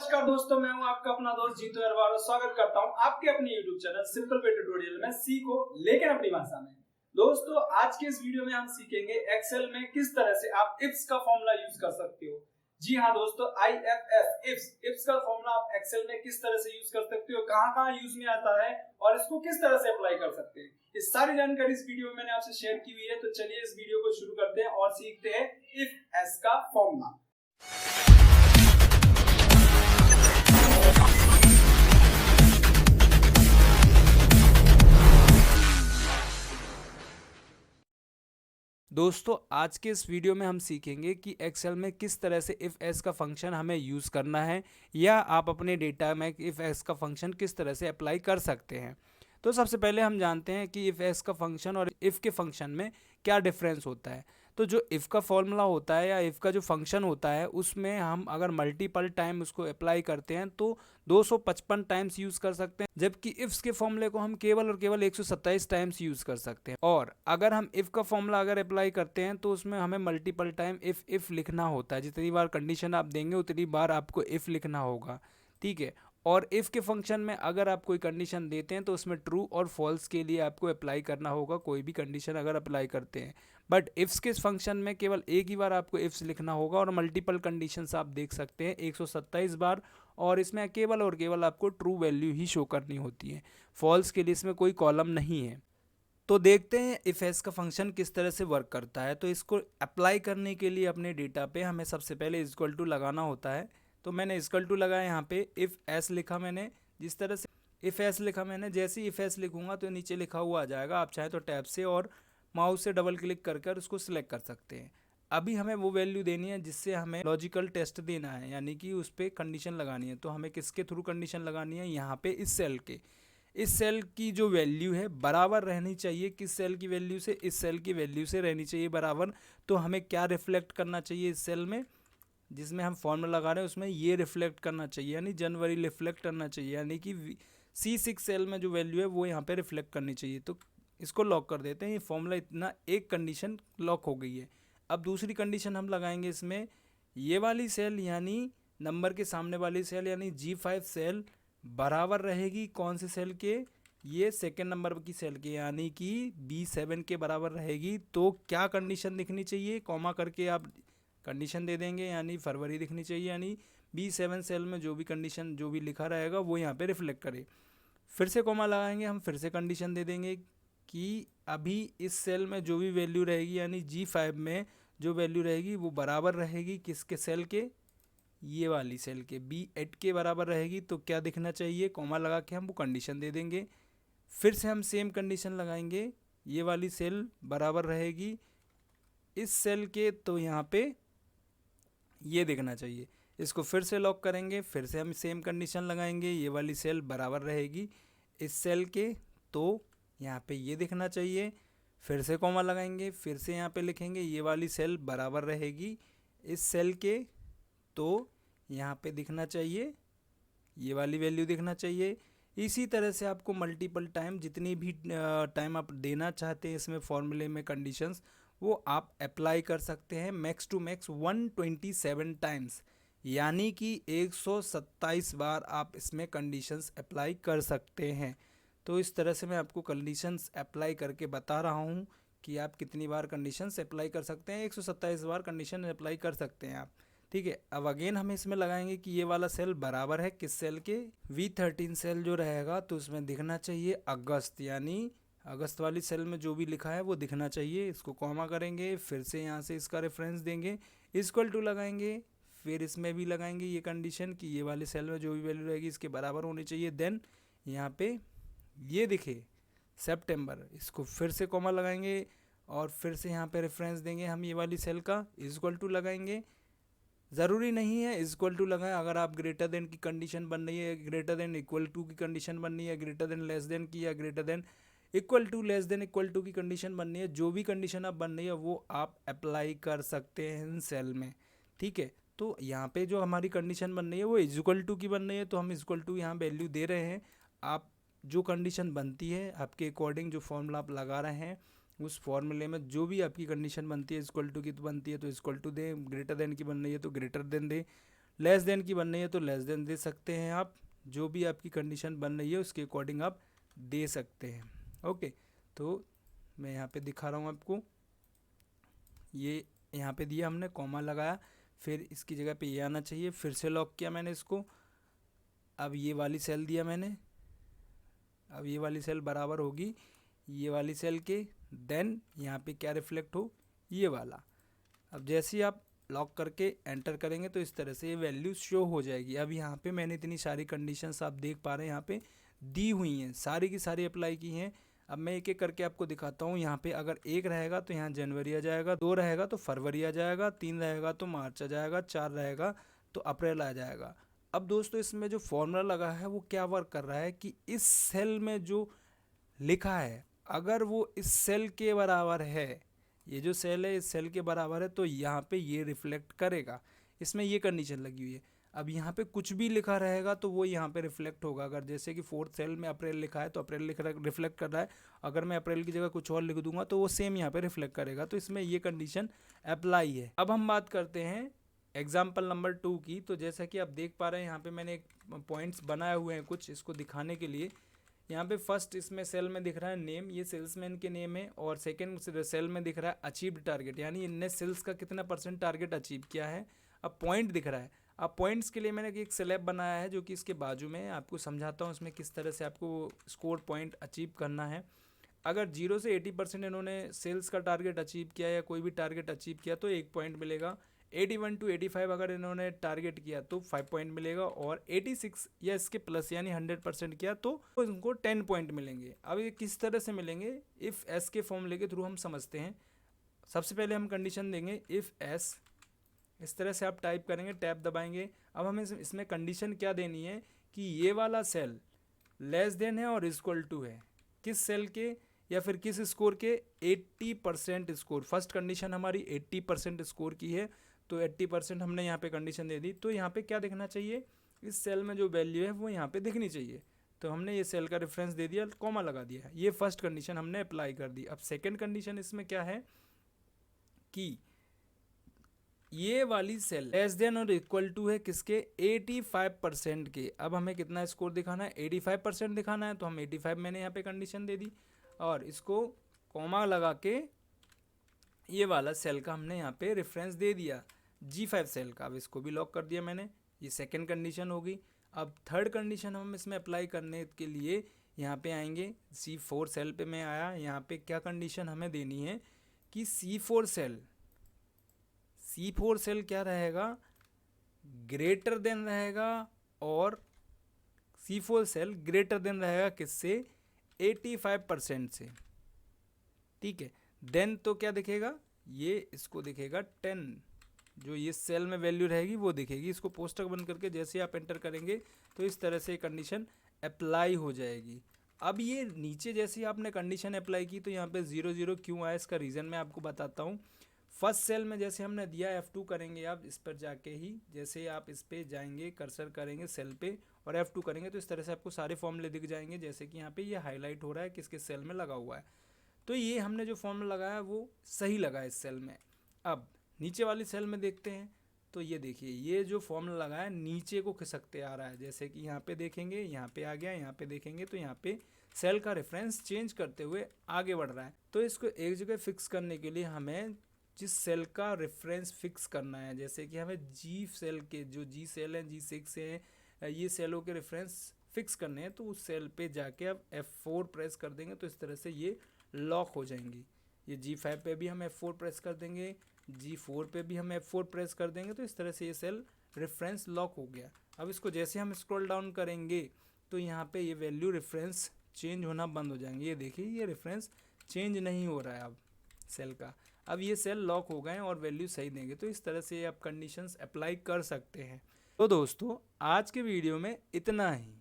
नमस्कार दोस्तों, मैं हूं आपका अपना दोस्त जीतू अरवारो। स्वागत करता हूं आपके अपने YouTube channel simple way tutorial में सीखो लेकिन अपनी भाषा में। दोस्तों, आज के इस वीडियो में हम सीखेंगे एक्सेल में किस तरह से आप इफ्स का फॉर्मूला यूज कर सकते हो। जी हां दोस्तों, IFS इफ्स का फॉर्मूला आप एक्सेल में किस तरह से यूज कर सकते हो, कहां-कहां यूज में आता है और इसको किस तरह से अप्लाई कर सकते हैं, इस सारी जानकारी इस वीडियो में मैंने आपसे शेयर की हुई है। तो चलिए इस वीडियो को शुरू करते हैं और सीखते हैं इफ एस का फॉर्मूला। दोस्तों, आज के इस वीडियो में हम सीखेंगे कि एक्सेल में किस तरह से इफ़ एस का फंक्शन हमें यूज़ करना है या आप अपने डेटा में इफ़ एस का फंक्शन किस तरह से अप्लाई कर सकते हैं। तो सबसे पहले हम जानते हैं कि इफ़ एस का फंक्शन और इफ़ के फंक्शन में क्या डिफरेंस होता है। तो जो इफ़ का फॉर्मूला होता है या इफ़ का जो फंक्शन होता है उसमें हम अगर मल्टीपल टाइम उसको अप्लाई करते हैं तो 255 टाइम्स यूज़ कर सकते हैं, जबकि इफ्स के फॉर्मूले को हम केवल और केवल 127 टाइम्स यूज़ कर सकते हैं। और अगर हम इफ़ का फॉर्मूला अगर अप्लाई करते हैं तो उसमें हमें मल्टीपल टाइम इफ़ लिखना होता है। जितनी बार कंडीशन आप देंगे उतनी बार आपको इफ़ लिखना होगा, ठीक है। और इफ़ के फंक्शन में अगर आप कोई कंडीशन देते हैं तो उसमें ट्रू और फॉल्स के लिए आपको अप्लाई करना होगा, कोई भी कंडीशन अगर अप्लाई करते हैं। बट इफ्स के फंक्शन में केवल एक ही बार आपको इफ्स लिखना होगा और मल्टीपल कंडीशंस आप देख सकते हैं 127 बार, और इसमें केवल और केवल आपको ट्रू वैल्यू ही शो करनी होती है। फॉल्स के लिए इसमें कोई कॉलम नहीं है। तो देखते हैं इफ एस का फंक्शन किस तरह से वर्क करता है। तो इसको अप्लाई करने के लिए अपने डेटा पे हमें सबसे पहले इक्वल टू लगाना होता है। तो मैंने इक्वल टू लगाया, यहाँ पे इफ़ एस लिखा मैंने। जिस तरह से इफ़ एस लिखा मैंने, जैसे ही इफ़ एस लिखूंगा तो नीचे लिखा हुआ आ जाएगा। आप चाहें तो टैब से और माउस से डबल क्लिक करके उसको सिलेक्ट कर सकते हैं। अभी हमें वो वैल्यू देनी है जिससे हमें लॉजिकल टेस्ट देना है, यानी कि उस पर कंडीशन लगानी है। तो हमें किसके थ्रू कंडीशन लगानी है, यहाँ पे इस सेल के। इस सेल की जो वैल्यू है बराबर रहनी चाहिए, किस सेल की वैल्यू से, इस सेल की वैल्यू से रहनी चाहिए बराबर। तो हमें क्या रिफ्लेक्ट करना चाहिए इस सेल में जिसमें हम फॉर्मूला लगा रहे हैं, उसमें ये रिफ्लेक्ट करना चाहिए, यानी जनवरी रिफ्लेक्ट करना चाहिए, यानी कि C6 सेल में जो वैल्यू है वो यहाँ पे रिफ्लेक्ट करनी चाहिए। तो इसको लॉक कर देते हैं। ये फॉर्मूला इतना, एक कंडीशन लॉक हो गई है। अब दूसरी कंडीशन हम लगाएंगे इसमें, ये वाली सेल यानी नंबर के सामने वाली सेल यानी G5 सेल बराबर रहेगी कौन से सेल के, ये सेकेंड नंबर की सेल के, यानी कि B7 के बराबर रहेगी। तो क्या कंडीशन दिखनी चाहिए, कॉमा करके आप कंडीशन दे देंगे, यानी फरवरी दिखनी चाहिए, यानी B7 सेल में जो भी कंडीशन जो भी लिखा रहेगा वो यहाँ पे रिफ्लेक्ट करे। फिर से कॉमा लगाएंगे, हम फिर से कंडीशन दे देंगे कि अभी इस सेल में जो भी वैल्यू रहेगी यानी G5 में जो वैल्यू रहेगी वो बराबर रहेगी किसके सेल के, ये वाली सेल के B8 के बराबर रहेगी। तो क्या दिखना चाहिए, कॉमा लगा के हम वो कंडीशन दे देंगे। फिर से हम सेम कंडीशन लगाएंगे, ये वाली सेल बराबर रहेगी इस सेल के, तो यहाँ पे ये दिखना चाहिए। इसको फिर से लॉक करेंगे, फिर से हम सेम कंडीशन लगाएंगे, ये वाली सेल बराबर रहेगी इस सेल के, तो यहाँ पे ये दिखना चाहिए। फिर से कॉमा लगाएंगे, फिर से यहाँ पे लिखेंगे ये वाली सेल बराबर रहेगी इस सेल के, तो यहाँ पे दिखना चाहिए, ये वाली वैल्यू दिखना चाहिए। इसी तरह से आपको मल्टीपल टाइम, जितनी भी टाइम आप देना चाहते हैं इसमें फॉर्मूले में कंडीशंस, वो आप अप्लाई कर सकते हैं मैक्स टू मैक्स 127 टाइम्स, यानी कि 127 बार आप इसमें कंडीशंस अप्लाई कर सकते हैं। तो इस तरह से मैं आपको कंडीशंस अप्लाई करके बता रहा हूँ कि आप कितनी बार कंडीशंस अप्लाई कर सकते हैं। 127 बार कंडीशन अप्लाई कर सकते हैं आप, ठीक है। अब अगेन हम इसमें लगाएंगे कि ये वाला सेल बराबर है किस सेल के, V13 सेल जो रहेगा, तो उसमें दिखना चाहिए अगस्त, यानी अगस्त वाली सेल में जो भी लिखा है वो दिखना चाहिए। इसको कॉमा करेंगे, फिर से यहाँ से इसका रेफरेंस देंगे, इक्वल टू लगाएंगे, फिर इसमें भी लगाएंगे ये कंडीशन कि ये वाले सेल में जो भी वैल्यू रहेगी इसके बराबर होनी चाहिए। देन यहाँ पे ये दिखे सितंबर, इसको फिर से कॉमा लगाएंगे और फिर से यहाँ पे रेफरेंस देंगे हम ये वाली सेल का, इक्वल टू लगाएंगे। ज़रूरी नहीं है इक्वल टू लगाएं, अगर आप ग्रेटर देन की कंडीशन बन रही है, ग्रेटर देन इक्वल टू की कंडीशन बन रही है, ग्रेटर देन लेस देन की, या greater than equal to less than equal to की कंडीशन बननी है, जो भी कंडीशन आप बन रही है वो आप अप्लाई कर सकते हैं इन सेल में, ठीक है। तो यहाँ पे जो हमारी कंडीशन बन रही है वो इक्वल टू की बन रही है, तो हम इक्वल टू यहाँ वैल्यू दे रहे हैं। आप जो कंडीशन बनती है आपके अकॉर्डिंग, जो फॉर्मूला आप लगा रहे हैं उस फॉर्मूले में जो भी आपकी कंडीशन बनती है इक्वल टू की तो बनती है तो इक्वल टू दें, ग्रेटर देन की बन रही है तो ग्रेटर देन दें, लेस देन की बन रही है तो लेस देन दे सकते हैं आप, जो भी आपकी कंडीशन बन रही है उसके अकॉर्डिंग आप दे सकते हैं। ओके, तो मैं यहाँ पे दिखा रहा हूँ आपको, ये यहाँ पे दिया हमने, कॉमा लगाया, फिर इसकी जगह पे ये आना चाहिए, फिर से लॉक किया मैंने इसको, अब ये वाली सेल दिया मैंने, अब ये वाली सेल बराबर होगी ये वाली सेल के, देन यहाँ पे क्या रिफ्लेक्ट हो, ये वाला। अब जैसे ही आप लॉक करके एंटर करेंगे तो इस तरह से ये वैल्यू शो हो जाएगी। अब यहाँ पे मैंने इतनी सारी कंडीशंस आप देख पा रहे हैं यहाँ पे दी हुई हैं, सारी की सारी अप्लाई की हैं। अब मैं एक एक करके आपको दिखाता हूँ। यहाँ पे अगर 1 रहेगा तो यहाँ जनवरी आ जाएगा, 2 रहेगा तो फरवरी आ जाएगा, 3 रहेगा तो मार्च आ जाएगा, 4 रहेगा तो अप्रैल आ जाएगा। अब दोस्तों इसमें जो फॉर्मूला लगा है वो क्या वर्क कर रहा है कि इस सेल में जो लिखा है अगर वो इस सेल के बराबर है, ये जो सेल है इस सेल के बराबर है, तो यहाँ पे ये रिफ्लेक्ट करेगा। इसमें ये कंडीशन लगी हुई है। अब यहाँ पे कुछ भी लिखा रहेगा तो वो यहाँ पे रिफ्लेक्ट होगा। अगर जैसे कि 4th सेल में अप्रैल लिखा है तो अप्रैल रिफ्लेक्ट कर रहा है, अगर मैं अप्रैल की जगह कुछ और लिख दूंगा तो वो सेम यहाँ पे रिफ्लेक्ट करेगा। तो इसमें ये कंडीशन अप्लाई है। अब हम बात करते हैं एग्जाम्पल नंबर 2 की। तो जैसा कि आप देख पा रहे हैं यहाँ पे मैंने एक पॉइंट्स बनाए हुए हैं कुछ इसको दिखाने के लिए। यहाँ पे फर्स्ट इसमें सेल में दिख रहा है नेम, ये सेल्समैन के नेम है, और सेकंड सेल में दिख रहा है अचीव्ड टारगेट, यानी इनने सेल्स का कितना % टारगेट अचीव किया है। अब पॉइंट दिख रहा है। अब पॉइंट्स के लिए मैंने एक स्लैब बनाया है जो कि इसके बाजू में है, आपको समझाता हूँ इसमें किस तरह से आपको स्कोर पॉइंट अचीव करना है। अगर 0 से 80% इन्होंने सेल्स का टारगेट अचीव किया या कोई भी टारगेट अचीव किया तो 1 पॉइंट मिलेगा। 81 to 85 अगर इन्होंने टारगेट किया तो 5 पॉइंट मिलेगा, और 86 या इसके प्लस यानी 100% किया तो इनको 10 पॉइंट मिलेंगे। अब ये किस तरह से मिलेंगे, इफ़ एस के फॉर्मूले के थ्रू हम समझते हैं। सबसे पहले हम कंडीशन देंगे इफ़ एस, इस तरह से आप टाइप करेंगे, टैब दबाएंगे। अब हमें इसमें कंडीशन क्या देनी है कि ये वाला सेल लेस देन है और इक्वल टू है किस सेल के या फिर किस स्कोर के, 80% स्कोर। फर्स्ट कंडीशन हमारी 80% स्कोर की है, तो 80% हमने यहाँ पे कंडीशन दे दी। तो यहाँ पे क्या दिखना चाहिए, इस सेल में जो वैल्यू है वो यहाँ पे दिखनी चाहिए। तो हमने ये सेल का रेफरेंस दे दिया, कॉमा लगा दिया, ये फर्स्ट कंडीशन हमने अप्लाई कर दी। अब सेकेंड कंडीशन इसमें क्या है कि ये वाली सेल लेस देन और इक्वल टू है किसके, 85% के। अब हमें कितना स्कोर दिखाना है, 85% दिखाना है, तो हम 85 मैंने यहाँ पे कंडीशन दे दी, और इसको कॉमा लगा के ये वाला सेल का हमने यहाँ पे रेफरेंस दे दिया, G5 सेल का। अब इसको भी लॉक कर दिया मैंने, ये सेकंड कंडीशन होगी। अब थर्ड कंडीशन हम इसमें अप्लाई करने के लिए यहाँ पे आएंगे, C4 सेल पे मैं आया। यहाँ पे क्या कंडीशन हमें देनी है कि C4 सेल क्या रहेगा, ग्रेटर देन रहेगा, और C4 सेल ग्रेटर देन रहेगा किससे, 85% से। ठीक है, देन तो क्या दिखेगा, ये इसको दिखेगा 10, जो ये सेल में वैल्यू रहेगी वो दिखेगी। इसको पोस्टर बंद करके जैसे आप एंटर करेंगे तो इस तरह से कंडीशन अप्लाई हो जाएगी। अब ये नीचे जैसे ही आपने कंडीशन अप्लाई की तो यहाँ पे 0 क्यों आया, इसका रीज़न मैं आपको बताता हूँ। फर्स्ट सेल में जैसे हमने दिया F2 करेंगे आप इस पर जाके ही, जैसे आप इस पर जाएंगे कर्सर करेंगे सेल पे और F2 करेंगे तो इस तरह से आपको सारे फॉर्मूले दिख जाएंगे, जैसे कि यहाँ पे ये हाईलाइट हो रहा है किस किस सेल में लगा हुआ है। तो ये हमने जो फॉर्मूला लगाया वो सही लगा इस सेल में। अब नीचे वाली सेल में देखते हैं, तो ये देखिए ये जो फॉर्मूला लगाया नीचे को खिसकते आ रहा है, जैसे कि यहाँ पे देखेंगे यहाँ पे आ गया, यहाँ पे देखेंगे तो यहाँ पे सेल का रेफरेंस चेंज करते हुए आगे बढ़ रहा है। तो इसको एक जगह फिक्स करने के लिए हमें जिस सेल का रेफरेंस फिक्स करना है, जैसे कि हमें G सेल के जो G सेल हैं G6 हैं, ये सेलों के रेफरेंस फिक्स करने हैं, तो उस सेल पे जाके आप F4 प्रेस कर देंगे तो इस तरह से ये लॉक हो जाएंगी। ये G5 पे भी हम F4 प्रेस कर देंगे, G4 पे भी हम F4 प्रेस कर देंगे, तो इस तरह से ये सेल रेफरेंस लॉक हो गया। अब इसको जैसे हम स्क्रॉल डाउन करेंगे तो यहाँ पे ये वैल्यू रेफरेंस चेंज होना बंद हो जाएंगे। ये देखिए ये रेफरेंस चेंज नहीं हो रहा है अब सेल का। अब ये सेल लॉक हो गए और वैल्यू सही देंगे। तो इस तरह से आप कंडीशंस अप्लाई कर सकते हैं। तो दोस्तों आज के वीडियो में इतना ही।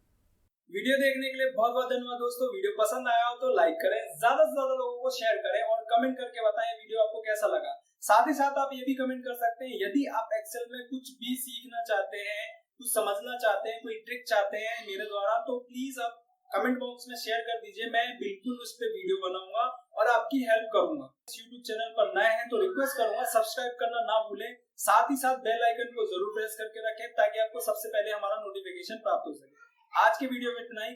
वीडियो देखने के लिए बहुत बहुत धन्यवाद दोस्तों। वीडियो पसंद आया हो तो लाइक करें, ज्यादा से ज्यादा लोगों को शेयर करें और कमेंट करके बताएं वीडियो आपको कैसा लगा। साथ ही साथ आप ये भी कमेंट कर सकते हैं यदि आप एक्सेल में कुछ भी सीखना चाहते हैं, कुछ समझना चाहते हैं, कोई ट्रिक चाहते हैं मेरे द्वारा, तो प्लीज आप कमेंट बॉक्स में शेयर कर दीजिए। मैं बिल्कुल उस पर वीडियो बनाऊंगा और आपकी हेल्प करूंगा। YouTube चैनल पर नए हैं तो रिक्वेस्ट करूंगा सब्सक्राइब करना ना भूलें साथ ही साथ बेल आइकन को जरूर प्रेस करके रखें ताकि आपको सबसे पहले हमारा नोटिफिकेशन प्राप्त हो सके। आज के वीडियो में इतना ही।